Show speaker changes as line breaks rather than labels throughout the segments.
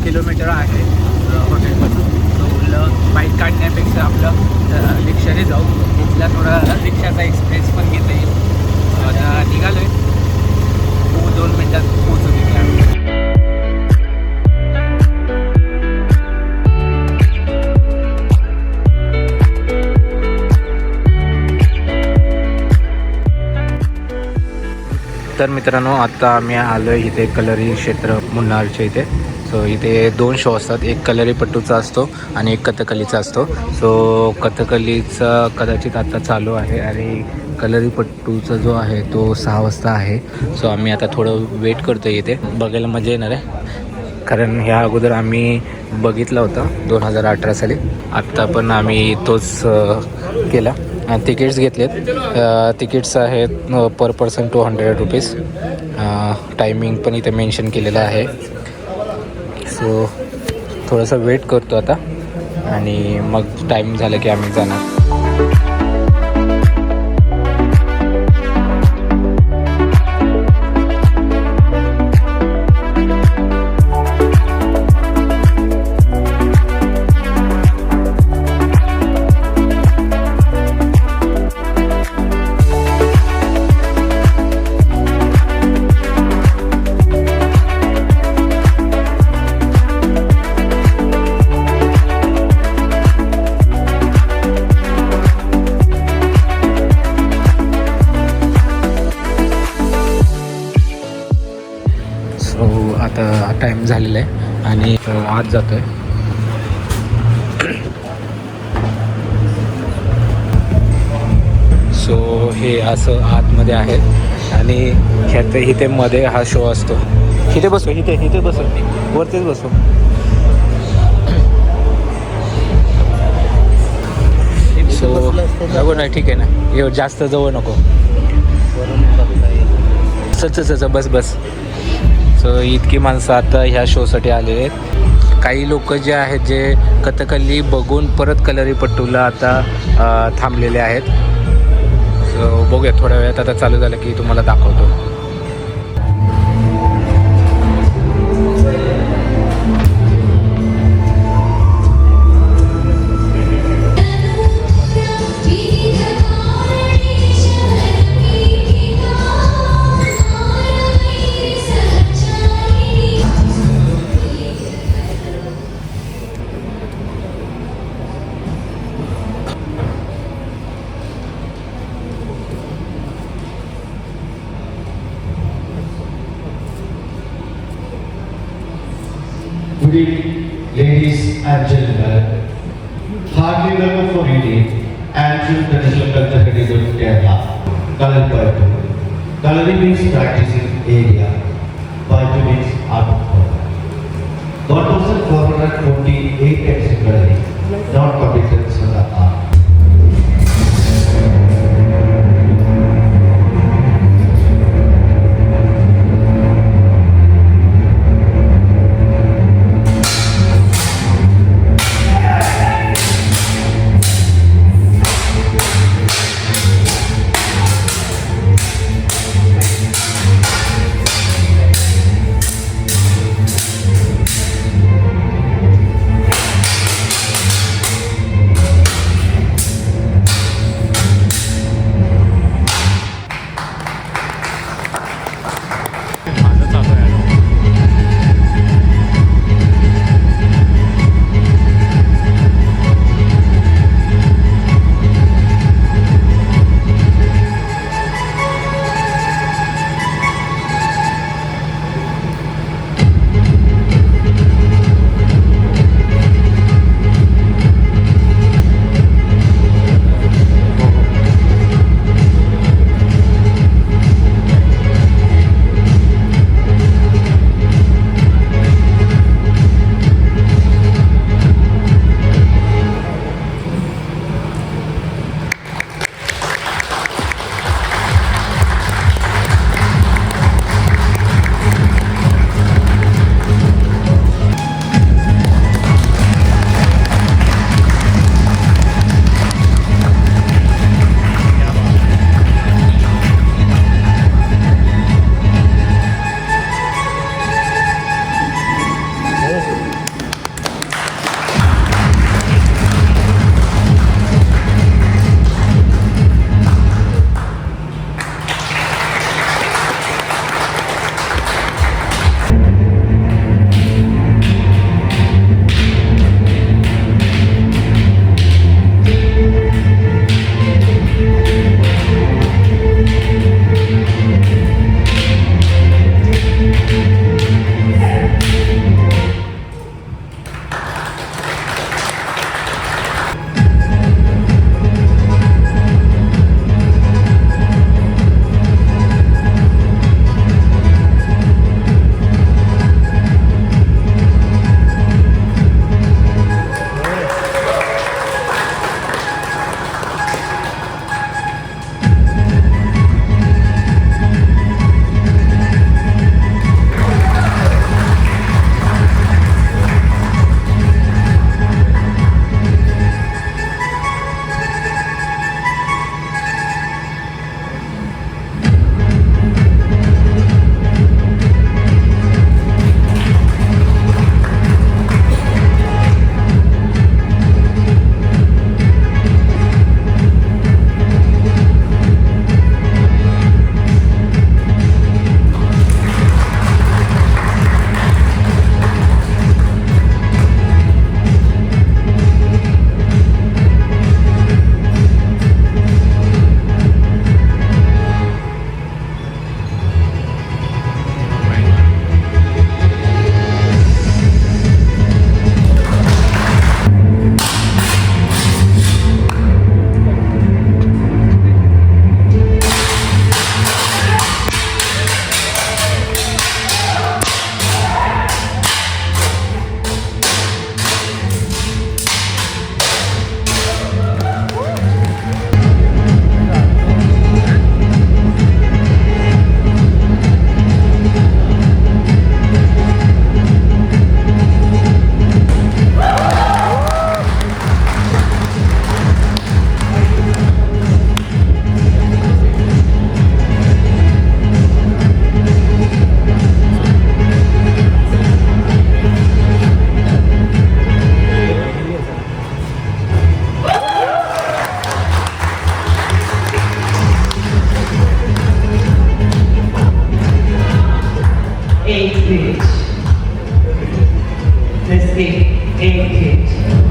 5 kilometre आहे हॉटेलपासून. तो bike काढण्यापेक्षा आपलं रिक्षाने जाऊ. इथला थोडा रिक्षाचा एक्सप्रेस पण घेता येईल. आता निघालो आहे. 2 मिनटात पोहोचू तिथे. तर मित्रांनो, आता आम्ही आलो आहे इथे कलरी क्षेत्र मुन्नारच्या इथे. सो इथे 2 शो असतात. एक कलरीपट्टूचा असतो आणि एक कथकलीचा असतो. सो कथकलीचा कदाचित आता चालू आहे आणि कलरीपट्टूचा जो आहे तो 6 वाजता आहे. सो आम्ही आता थोडं वेट करतो आहे इथे. बघायला मजा येणार आहे, कारण ह्या अगोदर आम्ही बघितला होता 2018 साली. आत्ता पण आम्ही तोच केला. तिकीट्स घेतलेत. तिकीट्स आहेत पर पर्सन 200 रुपीज. टायमिंग पण इथे मेन्शन केलेलं आहे. सो थोडंसं वेट करतो आता आणि मग टाईम झालं की आम्ही जाणार. आता टाईम झालेला आहे आणि आत जातो आहे. सो हे असं आतमध्ये आहे आणि ह्यात इथे मध्ये हा शो असतो. इथे बसो, इथे बसो, वरतीच बसो. सो नको ना, ठीक आहे ना, एवढं जास्त जवळ नको. सच बस. सो इतकी माणसं आता ह्या शोसाठी आलेले आहेत. काही लोक जे आहेत जे कथकली बघून परत कलरीपट्टूला आता थांबलेले आहेत. सो बघूया, थोड्या वेळात आता चालू झालं की तुम्हाला दाखवतो.
Good evening, ladies and gentlemen. Heartily welcome for India and traditional culture heritage of Kerala. Kalarippayattu. Kalari means practicing area. Payattu means art form. 1448 texts in Kalari, not competence in the art.
Just eight feet.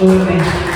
Thank you.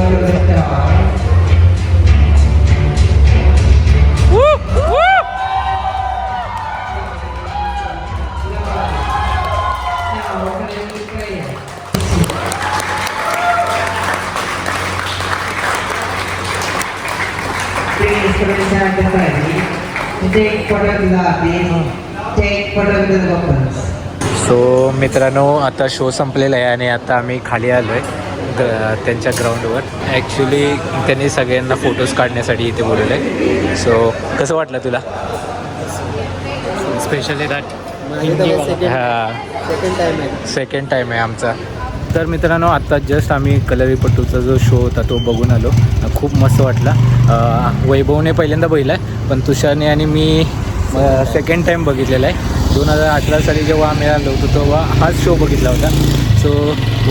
to the star. Now, can you play? Please present the body. Take photo of the artist. Take photo of the weapons.
So मित्रांनो आता show संपलेला आहे आणि आता आम्ही खाली आलो आहे त्यांच्या ग्राउंडवर. ॲक्च्युली त्यांनी सगळ्यांना फोटोज काढण्यासाठी इथे बोलवलं आहे. सो कसं वाटलं तुला?
स्पेशली दॅट
हां सेकंड टाईम आहे आमचा. तर मित्रांनो आत्ता जस्ट आम्ही कलरीपट्टूचा जो शो होता तो बघून आलो. खूप मस्त वाटला. वैभवने पहिल्यांदा बघितला आहे पण तुषारने आणि मी सेकंड टाईम बघितलेला आहे. 2018 साली जेव्हा आम्ही आलो होतो तेव्हा हाच शो बघितला होता. सो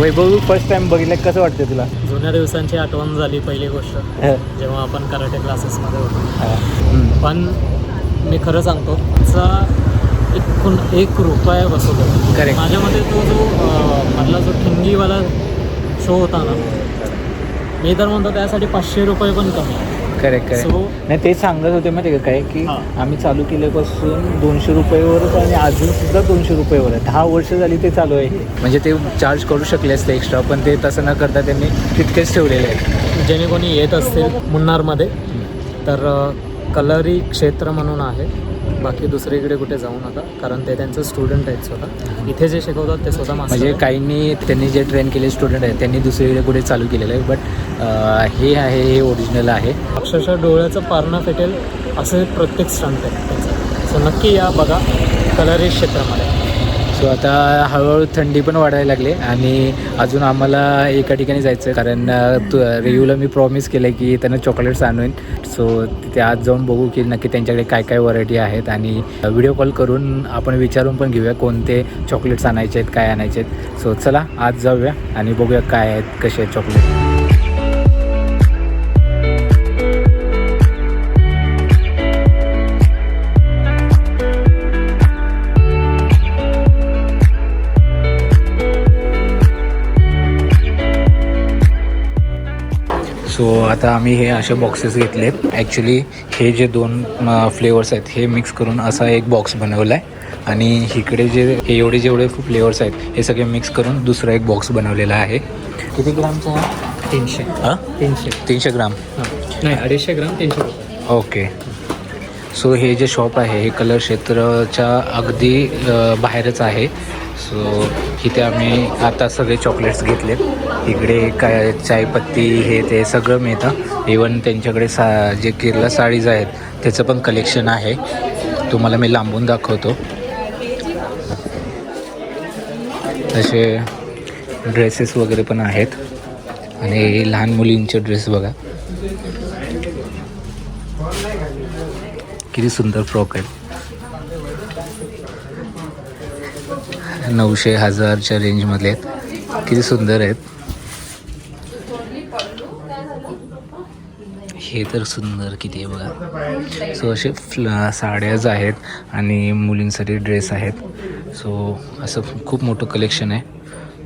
वैभव फर्स्ट टाईम बघितलं, कसं वाटतं तुला?
जुन्या दिवसांची आठवण झाली पहिली गोष्ट जेव्हा आपण कराटे क्लासेसमध्ये होतो.
हां
पण मी खरं सांगतो एकूण ₹1 बसवतो.
Correct.
माझ्यामध्ये तो जो मधला जो ठिंगीवाला शो होता ना, मी तर म्हणतो त्यासाठी ₹500 पण कमी आहे.
Correct correct.
So-
नाही ते सांगत होते माहिती का काय की
हां.
आम्ही चालू केल्यापासून ₹200वरच आणि अजूनसुद्धा ₹200वर आहे. 10 वर्ष झाली ते चालू आहे. म्हणजे ते चार्ज करू शकले असते एक्स्ट्रा पण ते तसं न करता त्यांनी तितकेच ठेवलेले आहेत.
जेणे कोणी येत असतील मुन्नारमध्ये तर कलरी क्षेत्र म्हणून आहे. बाकी दुसरीकडे कुठे जाऊ नका कारण ते त्यांचं स्टुडंट आहेत स्वतः. इथे जे शिकवतात ते स्वतः मास्टर
म्हणजे
आहेत.
काहींनी त्यांनी जे ट्रेन केले स्टुडंट आहेत त्यांनी दुसरीकडे कुठे चालू केलेलं आहे. बट हे आहे हे ओरिजिनल आहे.
अक्षरशः डोळ्याचं पारणं फेटेल असे प्रत्येक स्टंट आहे त्यांचं. सो नक्की या बघा कलरी क्षेत्रामध्ये.
सो आता हळूहळू थंडी पण वाढायला लागली आणि अजून आम्हाला एका ठिकाणी जायचं आहे कारण रेयूला मी प्रॉमिस केलं आहे की त्यांना चॉकलेट्स आणून. सो तिथे आज जाऊन बघू की नक्की त्यांच्याकडे काय काय व्हरायटी आहेत आणि व्हिडिओ कॉल करून आपण विचारून पण घेऊया कोणते चॉकलेट्स आणायचे आहेत काय आणायचे आहेत. सो चला आज जाऊया आणि बघूया काय आहेत कसे आहेत चॉकलेट. सो आता आम्ही हे असे बॉक्सेस घेतले. ॲक्च्युली हे जे 2 फ्लेवर्स आहेत हे मिक्स करून असा एक बॉक्स बनवला आहे आणि इकडे जे हे जेवढे फ्लेवर्स आहेत हे सगळे मिक्स करून दुसरा एक बॉक्स बनवलेला आहे. किती ग्रामचा आहे?
300.
हां
300
ग्राम.
नाही 250 ग्राम ₹300.
ओके. सो हे जे शॉप आहे हे कलर क्षेत्राच्या अगदी बाहेरच आहे. सो इथे आम्ही आता सगळे चॉकलेट्स घेतलेत. इकडे काय चायपत्ती हे ते सगळं मिळतं. इवन त्यांच्याकडे जे केरला साडीज आहेत त्याचं पण कलेक्शन आहे. तुम्हाला मी लांबून दाखवतो. तसे ड्रेसेस वगैरे पण आहेत आणि लहान मुलींचे ड्रेस बघा किती सुंदर फ्रॉक आहेत. 900-1000च्या रेंजमधले आहेत. किती सुंदर आहेत. हे तर सुंदर किती आहे बघा. सो असे साड्याज आहेत आणि मुलींसाठी ड्रेस आहेत. सो असं खूप मोठं कलेक्शन आहे.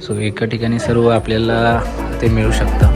सो एका ठिकाणी सर्व आपल्याला ते मिळू शकतं.